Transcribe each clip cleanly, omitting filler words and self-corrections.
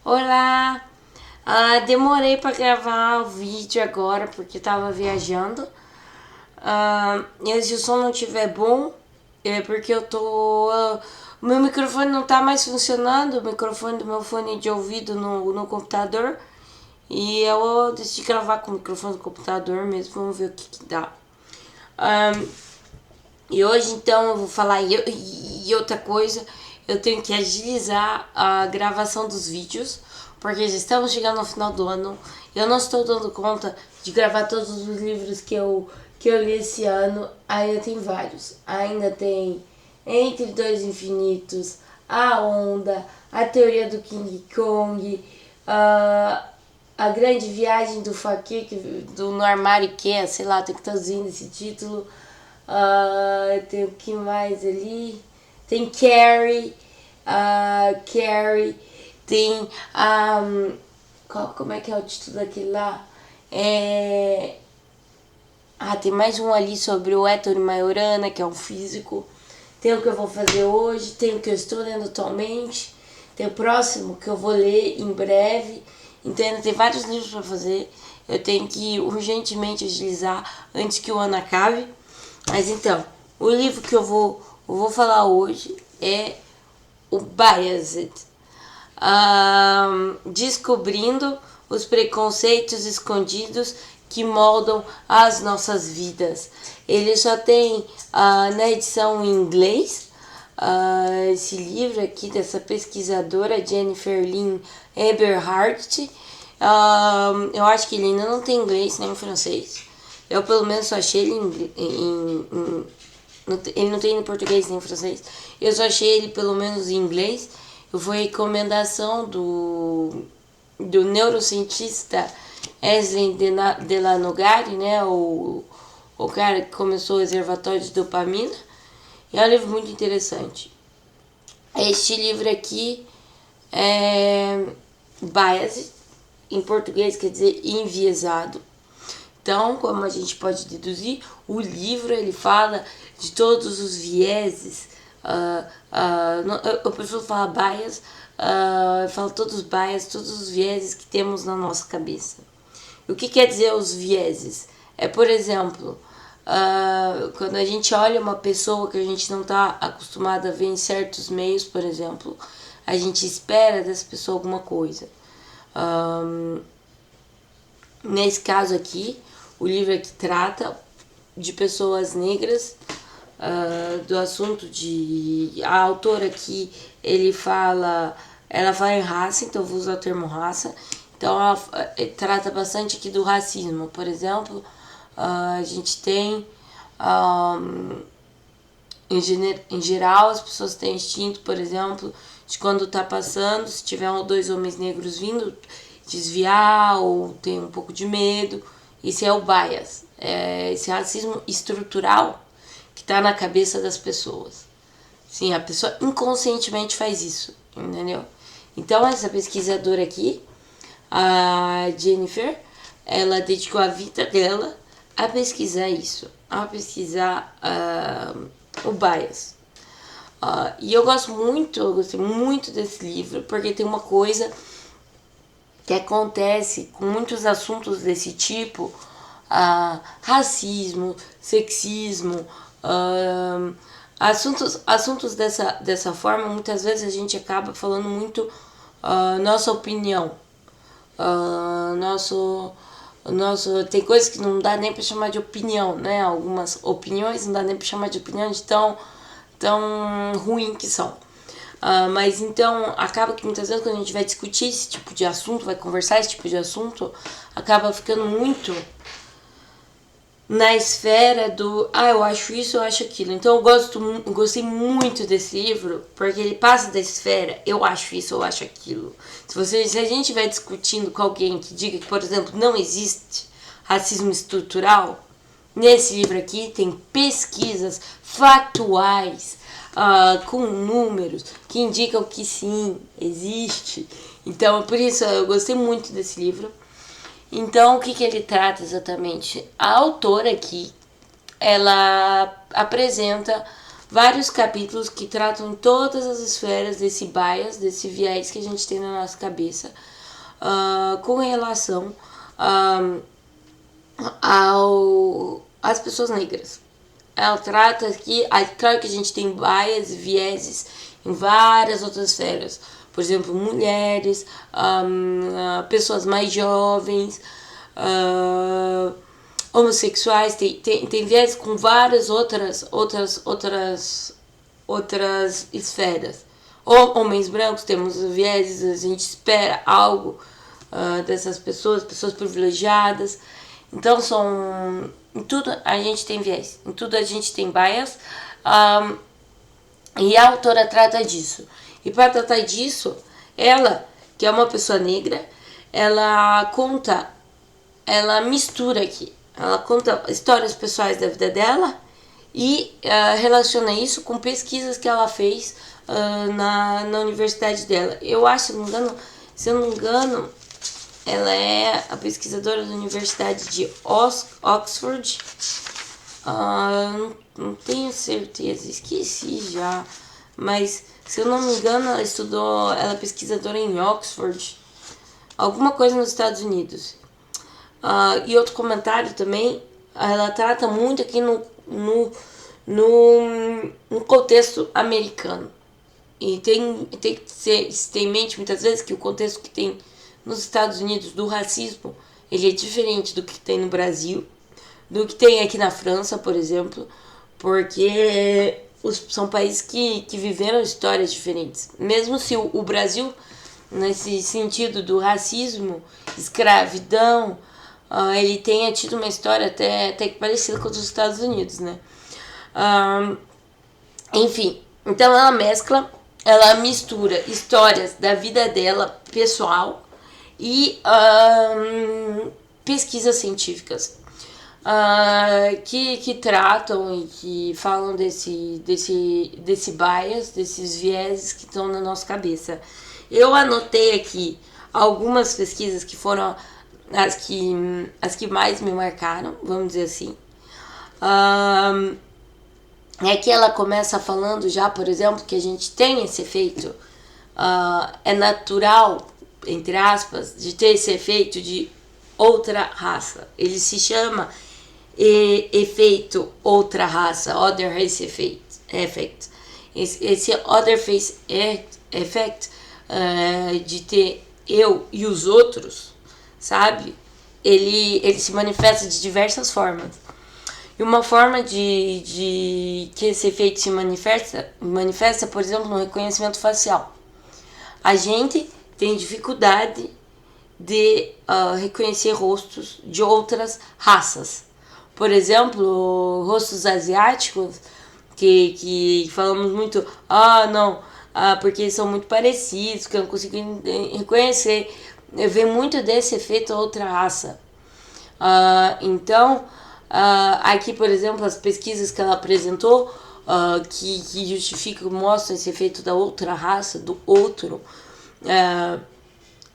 Olá! Demorei para gravar o vídeo agora porque eu tava viajando. E se o som não estiver bom, é porque eu tô. O meu microfone não tá mais funcionando, o microfone do meu fone de ouvido no computador. E eu decidi gravar com o microfone do computador mesmo, vamos ver o que dá. E hoje então eu vou falar e outra coisa, eu tenho que agilizar a gravação dos vídeos, porque já estamos chegando ao final do ano. Eu não estou dando conta de gravar todos os livros que eu li esse ano. Ainda tem vários. Ainda tem Entre Dois Infinitos, A Onda, A Teoria do King Kong, a Grande Viagem do Fakir, do No Armário Que é, sei lá, tem que traduzindo esse título. Tem o que mais ali? Tem Carrie. Carrie. Tem. Como é que é o título daquele lá? Tem mais um ali sobre o Ettore Majorana, que é um físico. Tem o que eu vou fazer hoje. Tem o que eu estou lendo atualmente. Tem o próximo que eu vou ler em breve. Então, tem vários livros para fazer. Eu tenho que urgentemente agilizar antes que o ano acabe. Mas então, o livro que eu vou falar hoje é o Biased. Descobrindo os preconceitos escondidos que moldam as nossas vidas. Ele só tem na edição em inglês. Esse livro aqui dessa pesquisadora Jennifer Lynn Eberhardt. Eu acho que ele ainda não tem inglês nem francês. Eu pelo menos só achei ele ele não tem em português nem em francês. Eu só achei ele pelo menos em inglês. Foi recomendação do neurocientista Eslen Delanogari, né? O cara que começou o reservatório de dopamina. E é um livro muito interessante. Este livro aqui é Biased, em português quer dizer enviesado. Então, como a gente pode deduzir, o livro ele fala de todos os vieses. Eu prefiro falar bias. Fala todos os bias, todos os vieses que temos na nossa cabeça. O que quer dizer os vieses? É, por exemplo, quando a gente olha uma pessoa que a gente não está acostumado a ver em certos meios, por exemplo, a gente espera dessa pessoa alguma coisa. Nesse caso aqui, o livro aqui trata de pessoas negras, do assunto de... A autora aqui, ela fala em raça, então eu vou usar o termo raça. Então ela trata bastante aqui do racismo. Por exemplo, a gente tem... em geral, as pessoas têm instinto, por exemplo, de quando tá passando, se tiver dois homens negros vindo, desviar ou tem um pouco de medo. Isso é o bias, é esse racismo estrutural que tá na cabeça das pessoas. Sim, a pessoa inconscientemente faz isso, entendeu? Então essa pesquisadora aqui, a Jennifer, ela dedicou a vida dela a pesquisar isso, a pesquisar o bias. E eu gostei muito desse livro, porque tem uma coisa que acontece com muitos assuntos desse tipo, racismo, sexismo, assuntos dessa forma. Muitas vezes a gente acaba falando muito nossa opinião, tem coisas que não dá nem para chamar de opinião, né? Algumas opiniões não dá nem para chamar de opinião de tão ruim que são. Mas então acaba que muitas vezes quando a gente vai discutir esse tipo de assunto, vai conversar esse tipo de assunto, acaba ficando muito na esfera do eu acho isso, eu acho aquilo. Então eu gostei muito desse livro, porque ele passa da esfera eu acho isso, eu acho aquilo. Se a gente vai discutindo com alguém que diga que, por exemplo, não existe racismo estrutural, nesse livro aqui tem pesquisas factuais, com números que indicam que sim, existe. Então, por isso eu gostei muito desse livro. Então, o que ele trata exatamente? A autora aqui, ela apresenta vários capítulos que tratam todas as esferas desse bias, desse viés que a gente tem na nossa cabeça, com relação às pessoas negras. Ela trata aqui, claro que a gente tem bias, vieses em várias outras esferas. Por exemplo, mulheres, pessoas mais jovens, homossexuais, tem viés com várias outras esferas. Homens brancos, temos viés, a gente espera algo dessas pessoas privilegiadas. Então, em tudo a gente tem viés, em tudo a gente tem bias, e a autora trata disso. E para tratar disso, ela, que é uma pessoa negra, ela mistura aqui. Ela conta histórias pessoais da vida dela e relaciona isso com pesquisas que ela fez na universidade dela. Eu acho, se eu não me engano, ela é a pesquisadora da Universidade de Oxford. Não tenho certeza, esqueci já. Mas, se eu não me engano, ela é pesquisadora em Oxford. Alguma coisa nos Estados Unidos. E outro comentário também, ela trata muito aqui no contexto americano. E tem que ter em mente muitas vezes que o contexto que tem nos Estados Unidos do racismo, ele é diferente do que tem no Brasil, do que tem aqui na França, por exemplo, porque são países que viveram histórias diferentes. Mesmo se o Brasil, nesse sentido do racismo, escravidão, ele tenha tido uma história até que parecida com os Estados Unidos, né? Enfim, então ela mistura histórias da vida dela, pessoal, e pesquisas científicas que tratam e que falam desse bias, desses vieses que estão na nossa cabeça. Eu anotei aqui algumas pesquisas que foram as que mais me marcaram, vamos dizer assim. É que ela começa falando já, por exemplo, que a gente tem esse efeito, é natural, entre aspas, de ter esse efeito de outra raça. Ele se chama efeito outra raça, other race effect. Esse other face effect, de ter eu e os outros, sabe? Ele se manifesta de diversas formas. E uma forma de que esse efeito se manifesta, por exemplo, no reconhecimento facial. A gente tem dificuldade de reconhecer rostos de outras raças. Por exemplo, rostos asiáticos, que falamos muito, porque eles são muito parecidos, que eu não consigo reconhecer. Vem muito desse efeito outra raça. Então, aqui, por exemplo, as pesquisas que ela apresentou, que justificam, mostram esse efeito da outra raça, do outro.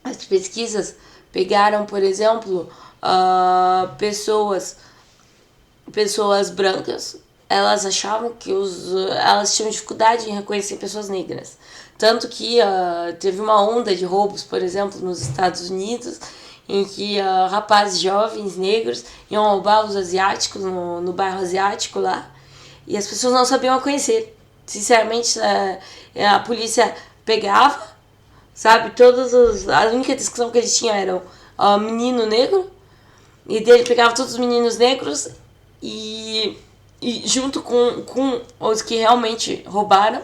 As pesquisas pegaram, por exemplo, pessoas brancas. Elas achavam que elas tinham dificuldade em reconhecer pessoas negras. Tanto que teve uma onda de roubos, por exemplo, nos Estados Unidos, em que rapazes jovens negros iam roubar os asiáticos no bairro asiático lá, e as pessoas não sabiam reconhecer. Sinceramente, a polícia pegava, sabe, a única descrição que eles tinham era menino negro, e dele pegava todos os meninos negros e junto com os que realmente roubaram,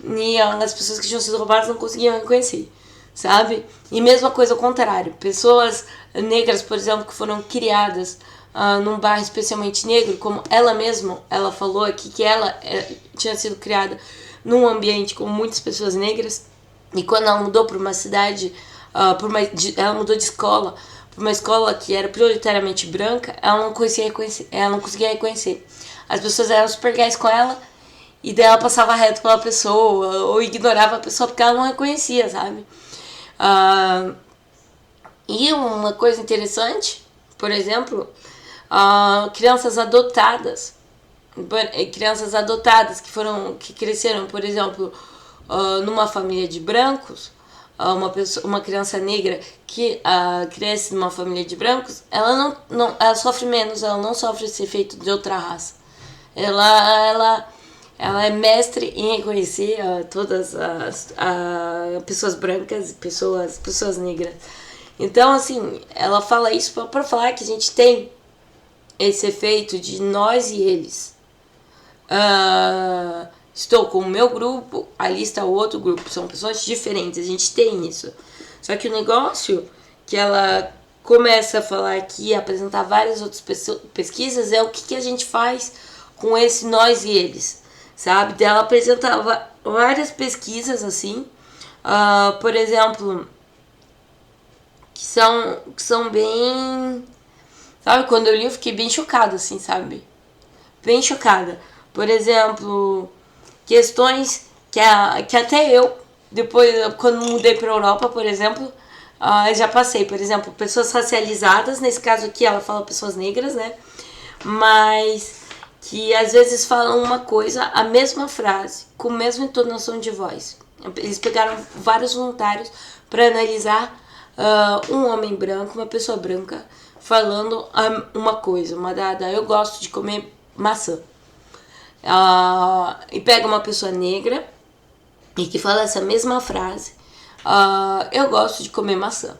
e as pessoas que tinham sido roubadas não conseguiam reconhecer, sabe? E mesma coisa ao contrário, pessoas negras, por exemplo, que foram criadas num bairro especialmente negro, como ela falou aqui que ela tinha sido criada num ambiente com muitas pessoas negras, e quando ela mudou para uma cidade, ela mudou de escola, para uma escola que era prioritariamente branca, ela não conseguia reconhecer. As pessoas eram super legais com ela, e daí ela passava reto pela pessoa, ou ignorava a pessoa porque ela não reconhecia, sabe? E uma coisa interessante, por exemplo, crianças adotadas. crianças adotadas que cresceram, por exemplo, numa família de brancos, uma criança negra que cresce numa família de brancos, ela sofre menos, ela não sofre esse efeito de outra raça. Ela é mestre em reconhecer todas as pessoas brancas e pessoas negras. Então, assim, ela fala isso para falar que a gente tem esse efeito de nós e eles. Estou com o meu grupo, ali está o outro grupo. São pessoas diferentes, a gente tem isso. Só que o negócio que ela começa a falar aqui, apresentar várias outras pesquisas, é o que a gente faz com esse nós e eles, sabe? Ela apresentava várias pesquisas assim, por exemplo, que são bem... Sabe, quando eu li eu fiquei bem chocada, assim, sabe? Bem chocada. Por exemplo, questões que até eu, depois, quando mudei pra Europa, por exemplo, já passei. Por exemplo, pessoas racializadas, nesse caso aqui ela fala pessoas negras, né? Mas que às vezes falam uma coisa, a mesma frase, com a mesma entonação de voz. Eles pegaram vários voluntários para analisar um homem branco, uma pessoa branca, falando uma coisa, uma dada, eu gosto de comer maçã. E pega uma pessoa negra e que fala essa mesma frase, eu gosto de comer maçã.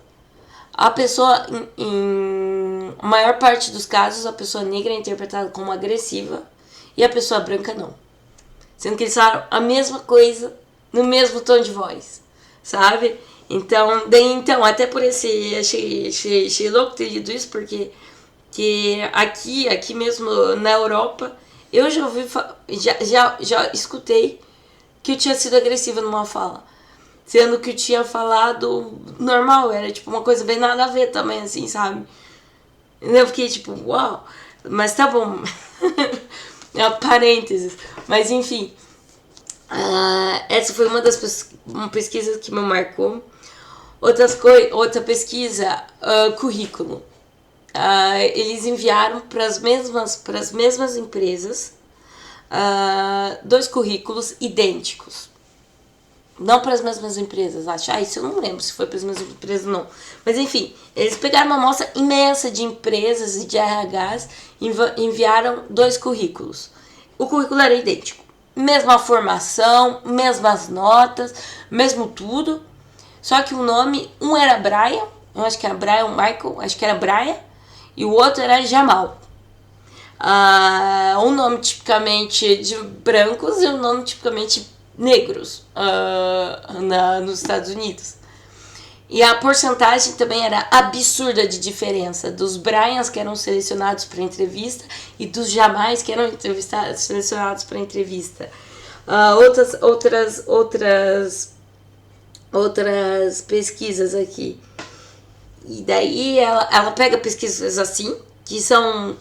A pessoa, em maior parte dos casos, a pessoa negra é interpretada como agressiva e a pessoa branca não. Sendo que eles falaram a mesma coisa no mesmo tom de voz, sabe? Então até por esse... Achei louco ter lido isso, porque que aqui mesmo na Europa, eu já ouvi... Já escutei que eu tinha sido agressiva numa fala. Sendo que eu tinha falado normal, era tipo uma coisa bem nada a ver também, assim, sabe? Eu fiquei tipo, uau, mas tá bom. Parênteses. Mas enfim, essa foi uma das pesquisas que me marcou. Outra pesquisa, currículo. Eles enviaram para as mesmas empresas 2 currículos idênticos. Não para as mesmas empresas, acho. Isso eu não lembro se foi para as mesmas empresas ou não. Mas enfim, eles pegaram uma amostra imensa de empresas e de RHs e enviaram 2 currículos. O currículo era idêntico. Mesma formação, mesmas notas, mesmo tudo. Só que o nome, um era Brian, eu acho que era Brian Michael, acho que era Brian, e o outro era Jamal. Um nome tipicamente de brancos e um nome tipicamente negros nos Estados Unidos. E a porcentagem também era absurda de diferença dos Bryans que eram selecionados para entrevista e dos Jamais que eram selecionados para entrevista. Outras pesquisas aqui. E daí ela pega pesquisas assim, que são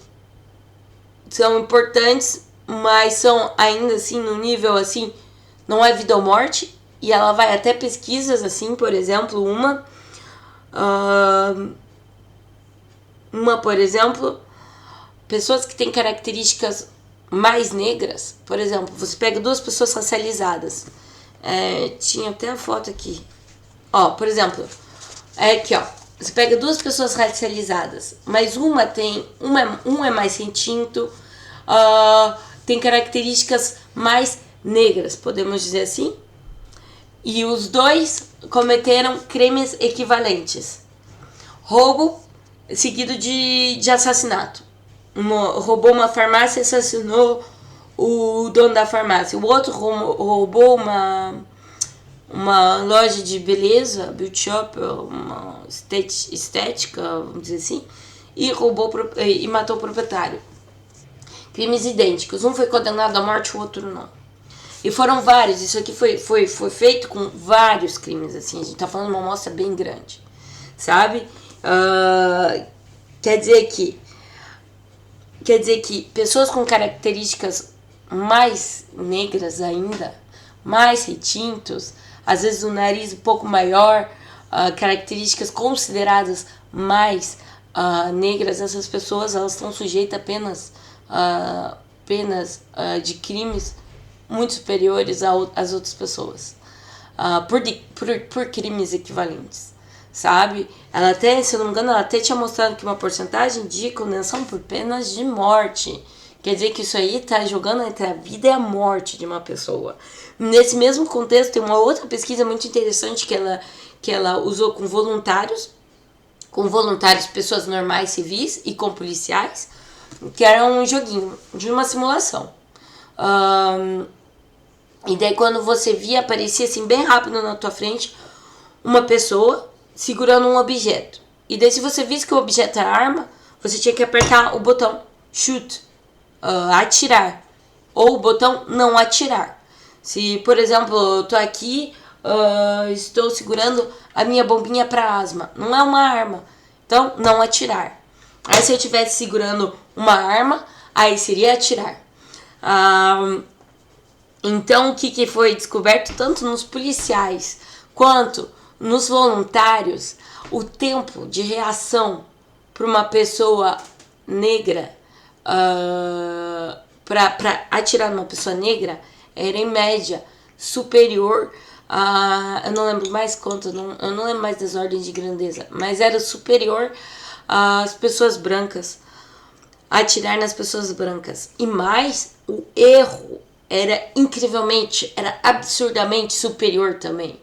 importantes, mas são ainda assim no nível assim, não é vida ou morte, e ela vai até pesquisas assim, por exemplo, por exemplo, pessoas que têm características mais negras, por exemplo, você pega 2 pessoas racializadas, tinha até a foto aqui, por exemplo, aqui você pega 2 pessoas racializadas, mas um é mais retinto, tem características mais negras, podemos dizer assim, e os 2 cometeram crimes equivalentes: roubo seguido de assassinato. Roubou uma farmácia e assassinou o dono da farmácia. O outro roubou uma loja de beleza, beauty shop, uma estética, vamos dizer assim, e matou o proprietário. Crimes idênticos. Um foi condenado à morte, o outro não. E foram vários. Isso aqui foi feito com vários crimes, assim. A gente tá falando de uma amostra bem grande, sabe? Quer dizer que pessoas com características mais negras ainda, mais retintos, às vezes um nariz um pouco maior, características consideradas mais negras, essas pessoas elas estão sujeitas apenas penas de crimes muito superiores às outras pessoas, por crimes equivalentes, sabe? Ela até, se eu não me engano, ela até tinha mostrado que uma porcentagem de condenação por penas de morte. Quer dizer que isso aí tá jogando entre a vida e a morte de uma pessoa. Nesse mesmo contexto, tem uma outra pesquisa muito interessante que ela usou com voluntários, pessoas normais, civis, e com policiais, que era um joguinho de uma simulação. E daí quando você via, aparecia assim bem rápido na tua frente uma pessoa segurando um objeto. E daí se você visse que o objeto era arma, você tinha que apertar o botão shoot, atirar, ou o botão não atirar. Se, por exemplo, eu tô aqui, estou segurando a minha bombinha para asma, não é uma arma, então não atirar. Aí se eu estivesse segurando uma arma, aí seria atirar. Então o que foi descoberto tanto nos policiais quanto nos voluntários, o tempo de reação para uma pessoa negra, para atirar numa pessoa negra, era em média superior a, eu não lembro mais quanto, eu não lembro mais das ordens de grandeza, mas era superior às pessoas brancas, atirar nas pessoas brancas. E mais, o erro era absurdamente superior também.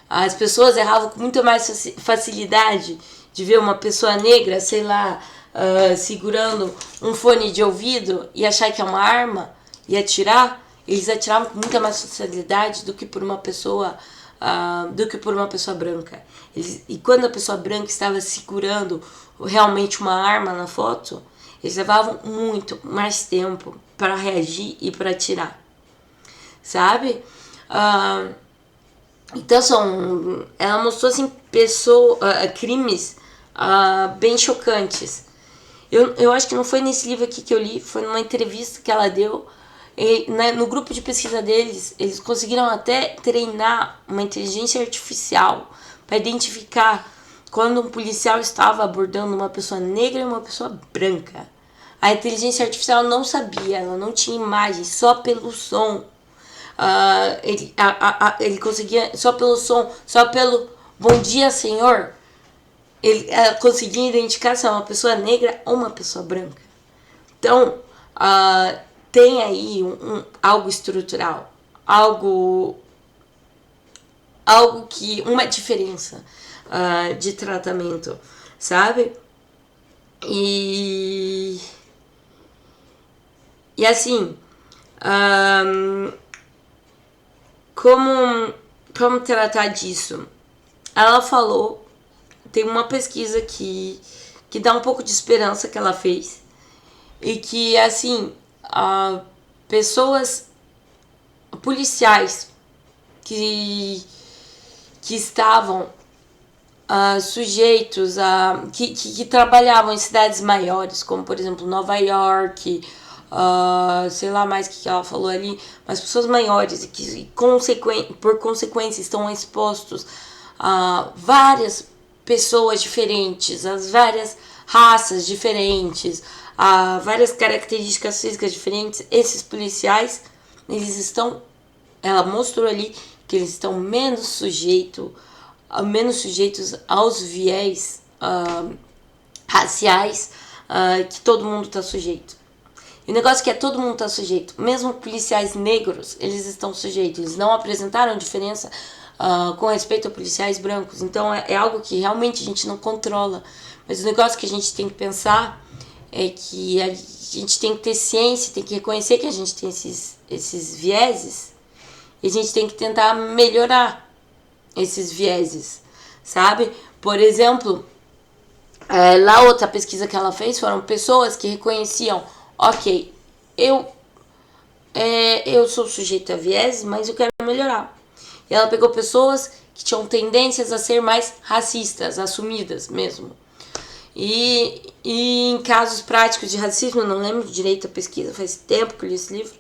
As pessoas erravam com muito mais facilidade de ver uma pessoa negra, sei lá, segurando um fone de ouvido e achar que é uma arma e atirar. Eles atiravam com muita mais facilidade do que por uma pessoa branca. E quando a pessoa branca estava segurando realmente uma arma na foto, eles levavam muito mais tempo para reagir e para atirar, sabe? Então ela mostrou assim crimes bem chocantes. Eu acho que não foi nesse livro aqui que eu li, foi numa entrevista que ela deu. E, no grupo de pesquisa deles, eles conseguiram até treinar uma inteligência artificial para identificar quando um policial estava abordando uma pessoa negra e uma pessoa branca. A inteligência artificial não sabia, ela não tinha imagem, só pelo som. Ele conseguia, só pelo som, só pelo bom dia, senhor, ele conseguia identificar se é uma pessoa negra ou uma pessoa branca. Então, tem aí algo estrutural, algo que, uma diferença de tratamento, sabe? E assim, como tratar disso? Ela falou, tem uma pesquisa que dá um pouco de esperança que ela fez, e que, assim, pessoas policiais que estavam sujeitos que trabalhavam em cidades maiores, como por exemplo Nova York, sei lá mais o que ela falou ali, mas pessoas maiores e que por consequência estão expostos a várias pessoas diferentes, as várias raças diferentes, a várias características físicas diferentes. Esses policiais, ela mostrou ali que eles estão menos sujeitos aos viés raciais que todo mundo está sujeito. E o negócio é que todo mundo está sujeito. Mesmo policiais negros, eles estão sujeitos. Eles não apresentaram diferença com respeito a policiais brancos. Então é algo que realmente a gente não controla. Mas o negócio que a gente tem que pensar é que a gente tem que ter ciência, tem que reconhecer que a gente tem esses vieses, e a gente tem que tentar melhorar esses vieses, sabe? Por exemplo, lá outra pesquisa que ela fez foram pessoas que reconheciam, ok, eu sou sujeito a vieses, mas eu quero melhorar. E ela pegou pessoas que tinham tendências a ser mais racistas, assumidas mesmo. E em casos práticos de racismo, eu não lembro direito a pesquisa, faz tempo que eu li esse livro,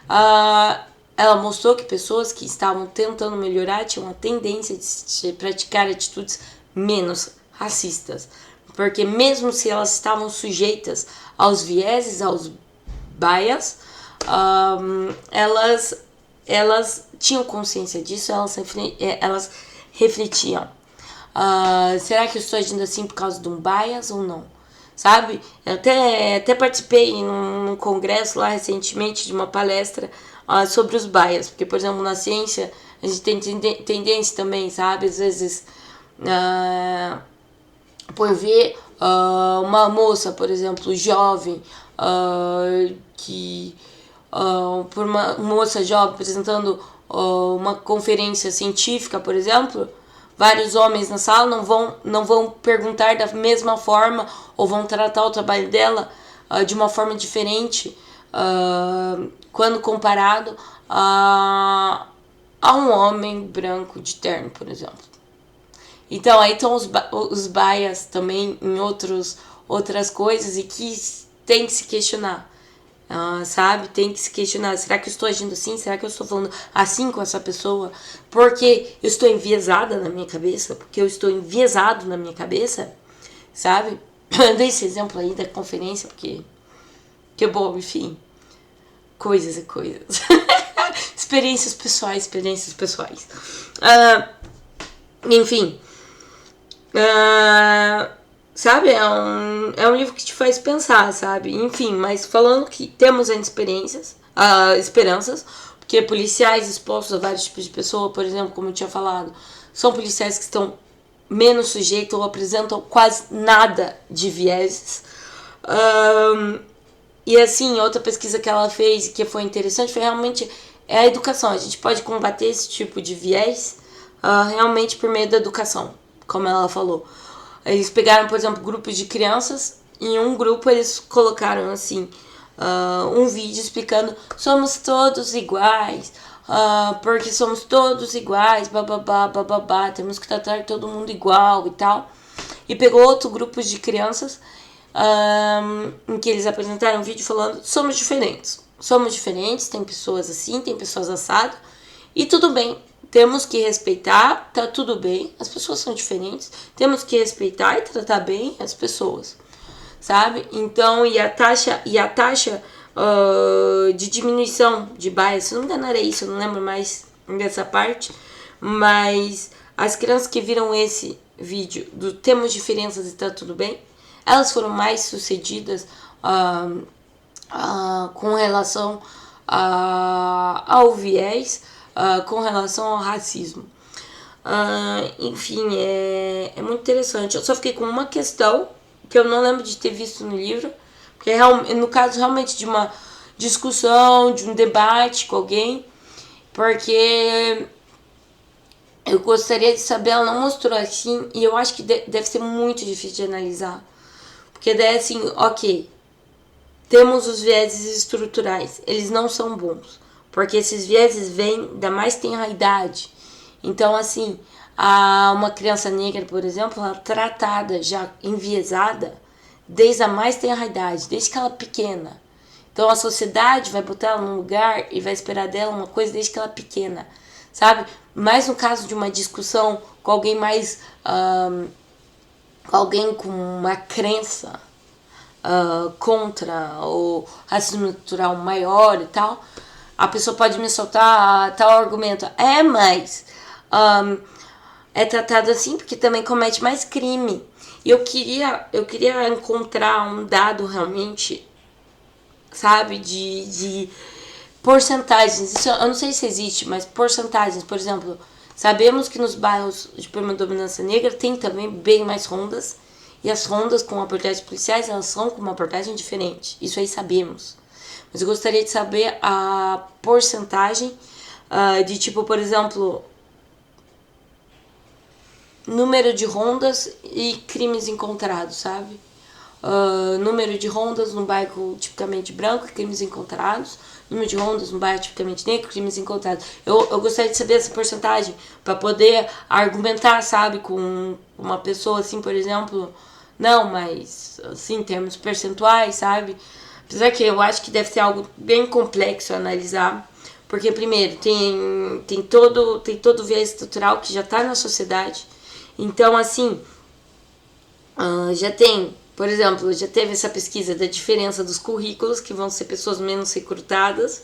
ela mostrou que pessoas que estavam tentando melhorar tinham a tendência de praticar atitudes menos racistas. Porque mesmo se elas estavam sujeitas aos vieses, aos bias, elas tinham consciência disso, elas refletiam. Será que eu estou agindo assim por causa de um bias ou não? Sabe? Eu até participei num congresso lá recentemente de uma palestra sobre os bias, porque, por exemplo, na ciência a gente tem tendência também, sabe? Às vezes, por ver uma moça, por exemplo, jovem, por uma moça jovem apresentando uma conferência científica, por exemplo, vários homens na sala não vão perguntar da mesma forma ou vão tratar o trabalho dela de uma forma diferente quando comparado a um homem branco de terno, por exemplo. Então, aí estão os bias também em outras coisas e que tem que se questionar. Sabe? Tem que se questionar. Será que eu estou agindo assim? Será que eu estou falando assim com essa pessoa? Porque eu estou enviesada na minha cabeça? Porque eu estou enviesado na minha cabeça? Sabe? Eu dei esse exemplo aí da conferência porque... Que bom, enfim. Coisas e coisas. Experiências pessoais. Enfim. Sabe, é um livro que te faz pensar, sabe? Enfim, mas falando que temos esperanças, porque policiais expostos a vários tipos de pessoa, por exemplo, como eu tinha falado, são policiais que estão menos sujeitos ou apresentam quase nada de vieses. E assim, outra pesquisa que ela fez que foi interessante foi realmente a educação. A gente pode combater esse tipo de viés realmente por meio da educação, como ela falou. Eles pegaram, por exemplo, grupos de crianças e em um grupo eles colocaram assim um vídeo explicando somos todos iguais, porque somos todos iguais, bababá, temos que tratar todo mundo igual e tal. E pegou outro grupo de crianças em que eles apresentaram um vídeo falando somos diferentes, tem pessoas assim, tem pessoas assado e tudo bem. Temos que respeitar, tá tudo bem, as pessoas são diferentes, temos que respeitar e tratar bem as pessoas, sabe? Então, e a taxa de diminuição de bias, se não me engano era isso, eu não lembro mais dessa parte, mas as crianças que viram esse vídeo do temos diferenças e tá tudo bem, elas foram mais sucedidas com relação ao viés, com relação ao racismo. Enfim, é muito interessante. Eu só fiquei com uma questão que eu não lembro de ter visto no livro, porque no caso realmente de uma discussão, de um debate com alguém, porque eu gostaria de saber, ela não mostrou assim, e eu acho que deve ser muito difícil de analisar, porque daí assim, ok, temos os vieses estruturais, eles não são bons, porque esses vieses vêm da mais tenra idade. Então, assim, uma criança negra, por exemplo, ela é tratada já enviesada desde a mais tenra idade, desde que ela é pequena. Então, a sociedade vai botar ela num lugar e vai esperar dela uma coisa desde que ela é pequena, sabe? Mas no caso de uma discussão com alguém mais... alguém com uma crença contra o racismo natural maior e tal... A pessoa pode me soltar tal argumento. Mas é tratado assim porque também comete mais crime. E eu queria encontrar um dado realmente, sabe, de porcentagens. Isso eu não sei se existe, mas porcentagens. Por exemplo, sabemos que nos bairros de predominância negra tem também bem mais rondas. E as rondas com abordagens policiais, elas são com uma abordagem diferente. Isso aí sabemos. Mas eu gostaria de saber a porcentagem de tipo, por exemplo, número de rondas e crimes encontrados, sabe? Número de rondas num bairro tipicamente branco e crimes encontrados. Número de rondas num bairro tipicamente negro, crimes encontrados. Eu gostaria de saber essa porcentagem para poder argumentar, sabe? Com uma pessoa assim, por exemplo. Não, mas assim, em termos percentuais, sabe? Apesar que eu acho que deve ser algo bem complexo a analisar, porque primeiro tem todo o viés estrutural que já está na sociedade. Então, assim, já tem Por exemplo, já teve essa pesquisa da diferença dos currículos, que vão ser pessoas menos recrutadas,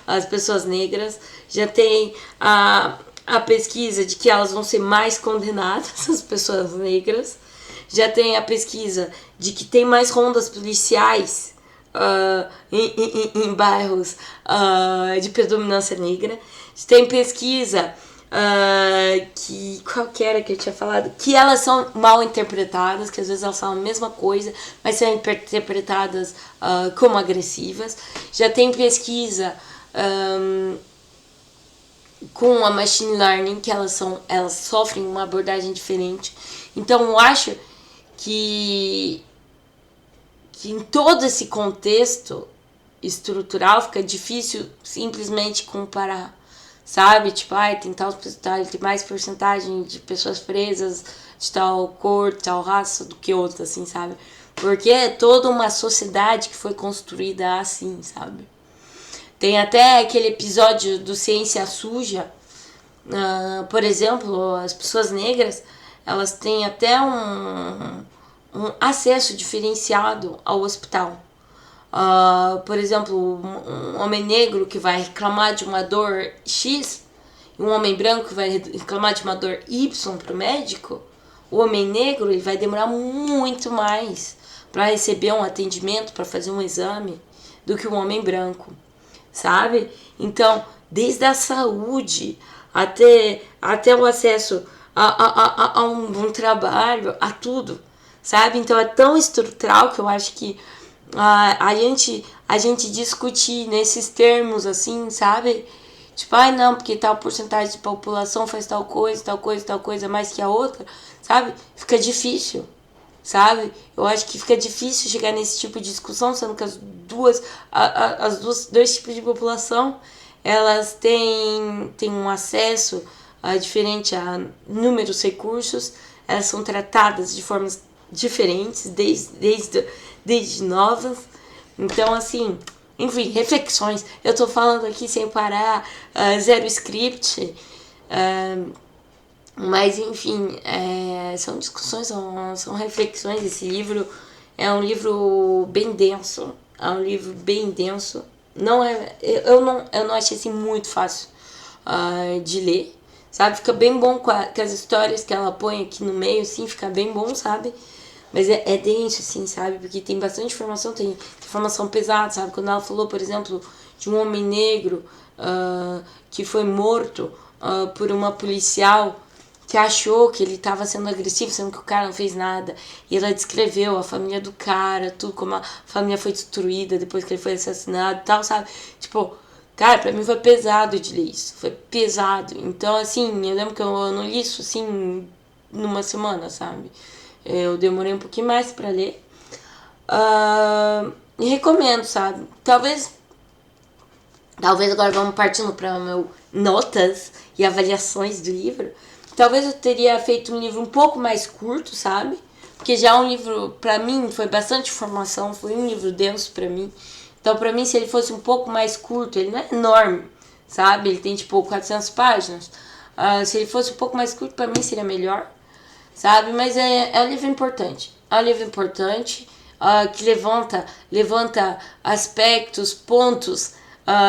as pessoas negras. Já tem a pesquisa de que elas vão ser mais condenadas, as pessoas negras. Já tem a pesquisa de que tem mais rondas policiais em bairros de predominância negra. Tem pesquisa que qual que era que eu tinha falado? Que elas são mal interpretadas, que às vezes elas falam a mesma coisa, mas são interpretadas como agressivas. Já tem pesquisa com a machine learning, que elas sofrem uma abordagem diferente. Então eu acho que em todo esse contexto estrutural fica difícil simplesmente comparar, sabe? Tipo, tem mais porcentagem de pessoas presas de tal cor, tal raça do que outra, assim, sabe? Porque é toda uma sociedade que foi construída assim, sabe? Tem até aquele episódio do Ciência Suja, por exemplo, as pessoas negras, elas têm até um acesso diferenciado ao hospital. Por exemplo, um homem negro que vai reclamar de uma dor X e um homem branco que vai reclamar de uma dor Y para o médico, o homem negro ele vai demorar muito mais para receber um atendimento, para fazer um exame, do que um homem branco, sabe? Então, desde a saúde até o acesso a um trabalho, a tudo, sabe? Então é tão estrutural que eu acho que a gente discutir nesses termos assim, sabe? Tipo, não, porque tal porcentagem de população faz tal coisa mais que a outra, sabe? Fica difícil, sabe? Eu acho que fica difícil chegar nesse tipo de discussão, sendo que dois tipos de população, elas têm um acesso diferente a inúmeros recursos, elas são tratadas de formas diferentes, desde novas. Então, assim, enfim, reflexões. Eu tô falando aqui sem parar, zero script, mas, enfim, são discussões, são reflexões. Esse livro é um livro bem denso, eu não achei assim muito fácil de ler, sabe? Fica bem bom com as histórias que ela põe aqui no meio, assim, fica bem bom, sabe? Mas é denso, assim, sabe? Porque tem bastante informação, tem informação pesada, sabe? Quando ela falou, por exemplo, de um homem negro que foi morto por uma policial que achou que ele estava sendo agressivo, sendo que o cara não fez nada. E ela descreveu a família do cara, tudo, como a família foi destruída depois que ele foi assassinado e tal, sabe? Tipo, cara, pra mim foi pesado de ler isso. Foi pesado. Então, assim, eu lembro que eu não li isso, assim, numa semana, sabe? Eu demorei um pouquinho mais pra ler. E recomendo, sabe? Talvez agora vamos partindo para meu notas e avaliações do livro. Talvez eu teria feito um livro um pouco mais curto, sabe? Porque já um livro, pra mim, foi bastante informação, foi um livro denso pra mim. Então, pra mim, se ele fosse um pouco mais curto, ele não é enorme, sabe? Ele tem, tipo, 400 páginas. Se ele fosse um pouco mais curto, pra mim seria melhor, sabe? Mas é um livro importante. É um livro importante que levanta aspectos, pontos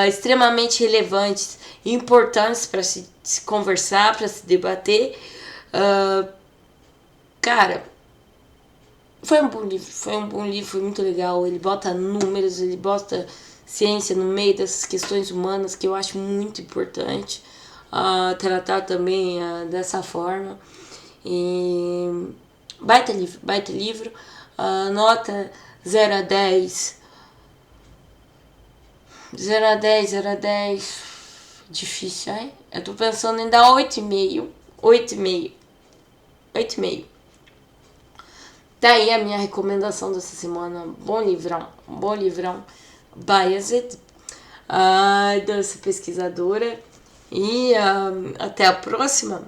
extremamente relevantes e importantes para se conversar, para se debater. Cara, foi um bom livro, foi muito legal. Ele bota números, ele bota ciência no meio dessas questões humanas, que eu acho muito importante tratar também dessa forma. E baita livro. Nota 0 a 10. 0 a 10. Difícil, hein? Eu tô pensando em dar 8,5. 8,5. Tá aí a minha recomendação dessa semana. Bom livrão. Biased, dessa pesquisadora. E até a próxima.